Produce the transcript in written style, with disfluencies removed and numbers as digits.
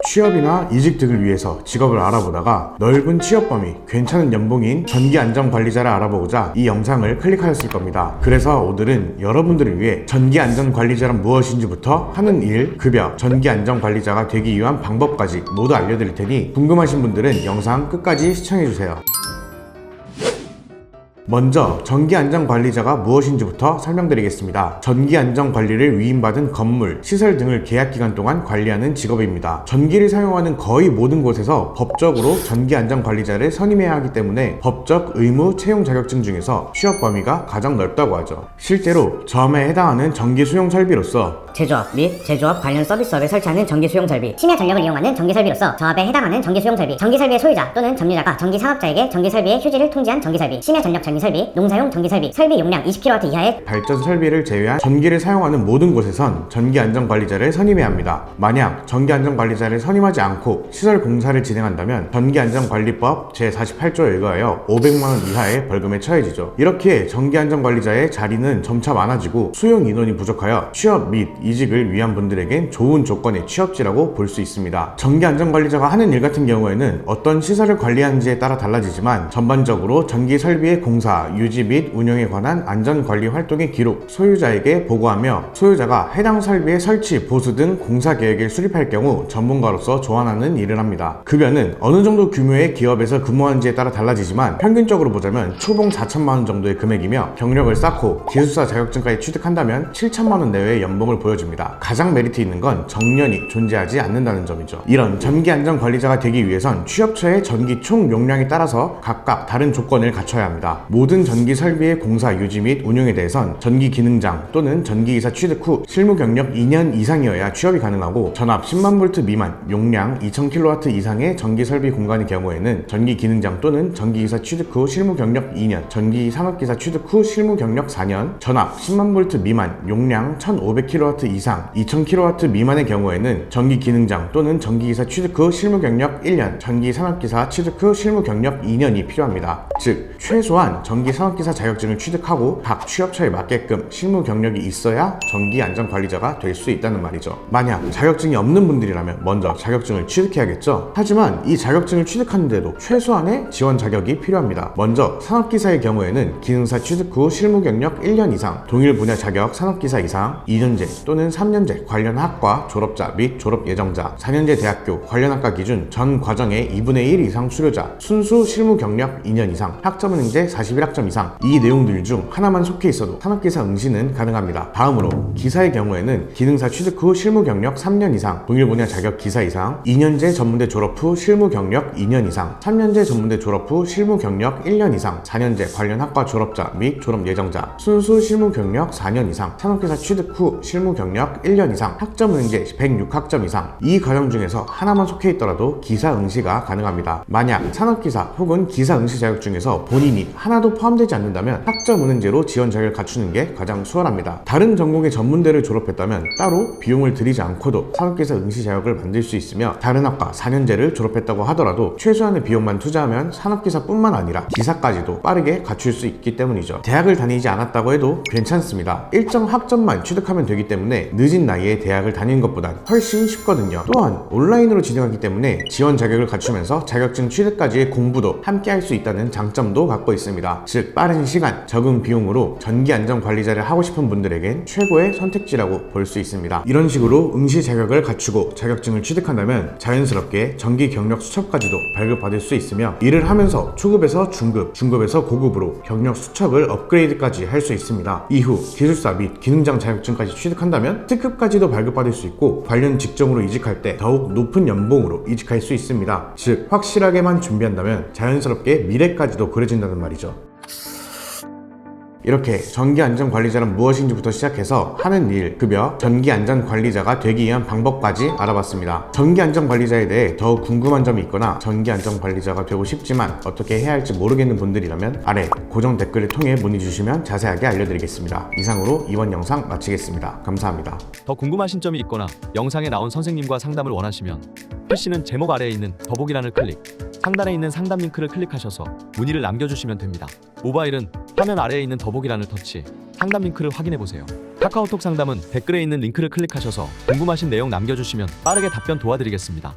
취업이나 이직 등을 위해서 직업을 알아보다가 넓은 취업 범위, 괜찮은 연봉인 전기안전관리자를 알아보고자 이 영상을 클릭하였을 겁니다. 그래서 오늘은 여러분들을 위해 전기안전관리자란 무엇인지부터 하는 일, 급여, 전기안전관리자가 되기 위한 방법까지 모두 알려드릴 테니 궁금하신 분들은 영상 끝까지 시청해주세요. 먼저 전기안전관리자가 무엇인지부터 설명드리겠습니다. 전기안전관리를 위임받은 건물, 시설 등을 계약기간 동안 관리하는 직업입니다. 전기를 사용하는 거의 모든 곳에서 법적으로 전기안전관리자를 선임해야 하기 때문에 법적 의무 채용 자격증 중에서 취업 범위가 가장 넓다고 하죠. 실제로 저음에 해당하는 전기 수용 설비로서 제조업 및 제조업 관련 서비스업에 설치하는 전기 수용 설비, 심야 전력을 이용하는 전기 설비로서 저압에 해당하는 전기 수용 설비, 전기 설비의 소유자 또는 점유자가 전기 사업자에게 전기 설비의 휴지를 통지한 전기 설비, 심야 전력 전기 설비, 농사용 전기 설비, 설비 용량 20kW 이하의 발전 설비를 제외한 전기를 사용하는 모든 곳에선 전기안전관리자를 선임해야 합니다. 만약 전기안전관리자를 선임하지 않고 시설 공사를 진행한다면 전기안전관리법 제48조에 의거하여 500만원 이하의 벌금에 처해지죠. 이렇게 전기안전관리자의 자리는 점차 많아지고 수용 인원이 부족하여 취업 및 이직을 위한 분들에겐 좋은 조건의 취업지라고 볼 수 있습니다. 전기안전관리자가 하는 일 같은 경우에는 어떤 시설을 관리하는지에 따라 달라지지만 전반적으로 전기 설비의 공사, 유지 및 운영에 관한 안전관리 활동의 기록, 소유자에게 보고하며 소유자가 해당 설비의 설치, 보수 등 공사 계획을 수립할 경우 전문가로서 조언하는 일을 합니다. 급여는 어느 정도 규모의 기업에서 근무하는지에 따라 달라지지만 평균적으로 보자면 초봉 4천만원 정도의 금액이며 경력을 쌓고 기술사 자격증까지 취득한다면 7천만원 내외의 연봉을 보여줍니다. 가장 메리트 있는 건 정년이 존재하지 않는다는 점이죠. 이런 전기안전관리자가 되기 위해선 취업처의 전기 총 용량에 따라서 각각 다른 조건을 갖춰야 합니다. 모든 전기 설비의 공사, 유지 및 운용에 대해선 전기 기능장 또는 전기이사 취득 후 실무 경력 2년 이상이어야 취업이 가능하고 전압 10만 볼트 미만, 용량 2000kW 이상의 전기 설비 공간의 경우에는 전기 기능장 또는 전기이사 취득 후 실무 경력 2년, 전기 산업기사 취득 후 실무 경력 4년, 전압 10만 볼트 미만, 용량 1500kW 이상, 2000kW 미만의 경우에는 전기 기능장 또는 전기이사 취득 후 실무 경력 1년, 전기 산업기사 취득 후 실무 경력 2년이 필요합니다. 즉, 최소한 전기 산업기사 자격증을 취득하고 각 취업처에 맞게끔 실무 경력이 있어야 전기안전관리자가 될 수 있다는 말이죠. 만약 자격증이 없는 분들이라면 먼저 자격증을 취득해야겠죠. 하지만 이 자격증을 취득하는데도 최소한의 지원 자격이 필요합니다. 먼저 산업기사의 경우에는 기능사 취득 후 실무 경력 1년 이상, 동일 분야 자격 산업기사 이상, 2년제 또는 3년제 관련 학과 졸업자 및 졸업 예정자, 4년제 대학교 관련 학과 기준 전 과정의 2분의 1 이상 수료자, 순수 실무 경력 2년 이상, 학점은 응제 41학점 이상, 이 내용들 중 하나만 속해 있어도 산업기사 응시는 가능합니다. 다음으로 기사의 경우에는 기능사 취득 후 실무 경력 3년 이상, 동일 분야 자격 기사 이상, 2년제 전문대 졸업 후 실무 경력 2년 이상, 3년제 전문대 졸업 후 실무 경력 1년 이상, 4년제 관련 학과 졸업자 및 졸업 예정자, 순수 실무 경력 4년 이상, 산업기사 취득 후 실무 경력 1년 이상, 학점 응제 106학점 이상, 이 과정 중에서 하나만 속해 있더라도 기사 응시가 가능합니다. 만약 산업기사 혹은 기사 응시 자격 중에서 본인이 하나도 포함되지 않는다면 학점 은행제로 지원 자격을 갖추는 게 가장 수월합니다. 다른 전공의 전문대를 졸업했다면 따로 비용을 들이지 않고도 산업기사 응시 자격을 만들 수 있으며, 다른 학과 4년제를 졸업했다고 하더라도 최소한의 비용만 투자하면 산업기사뿐만 아니라 기사까지도 빠르게 갖출 수 있기 때문이죠. 대학을 다니지 않았다고 해도 괜찮습니다. 일정 학점만 취득하면 되기 때문에 늦은 나이에 대학을 다니는 것보단 훨씬 쉽거든요. 또한 온라인으로 진행하기 때문에 지원 자격을 갖추면서 자격증 취득까지의 공부도 함께 할 수 있다는 장점도 갖고 있습니다. 즉, 빠른 시간, 적은 비용으로 전기안전관리자를 하고 싶은 분들에겐 최고의 선택지라고 볼 수 있습니다. 이런 식으로 응시 자격을 갖추고 자격증을 취득한다면 자연스럽게 전기 경력 수첩까지도 발급받을 수 있으며, 일을 하면서 초급에서 중급, 중급에서 고급으로 경력 수첩을 업그레이드까지 할 수 있습니다. 이후 기술사 및 기능장 자격증까지 취득한다면 특급까지도 발급받을 수 있고, 관련 직종으로 이직할 때 더욱 높은 연봉으로 이직할 수 있습니다. 즉, 확실하게만 준비한다면 자연스럽게 미래까지도 그려진다는 말이죠. 이렇게 전기안전관리자는 무엇인지부터 시작해서 하는 일, 급여, 전기안전관리자가 되기 위한 방법까지 알아봤습니다. 전기안전관리자에 대해 더 궁금한 점이 있거나 전기안전관리자가 되고 싶지만 어떻게 해야 할지 모르겠는 분들이라면 아래 고정 댓글을 통해 문의 주시면 자세하게 알려드리겠습니다. 이상으로 이번 영상 마치겠습니다. 감사합니다. 더 궁금하신 점이 있거나 영상에 나온 선생님과 상담을 원하시면 PC는 제목 아래에 있는 더보기란을 클릭, 상단에 있는 상담 링크를 클릭하셔서 문의를 남겨주시면 됩니다. 모바일은 화면 아래에 있는 더보기란을 터치, 상담 링크를 확인해보세요. 카카오톡 상담은 댓글에 있는 링크를 클릭하셔서 궁금하신 내용 남겨주시면 빠르게 답변 도와드리겠습니다.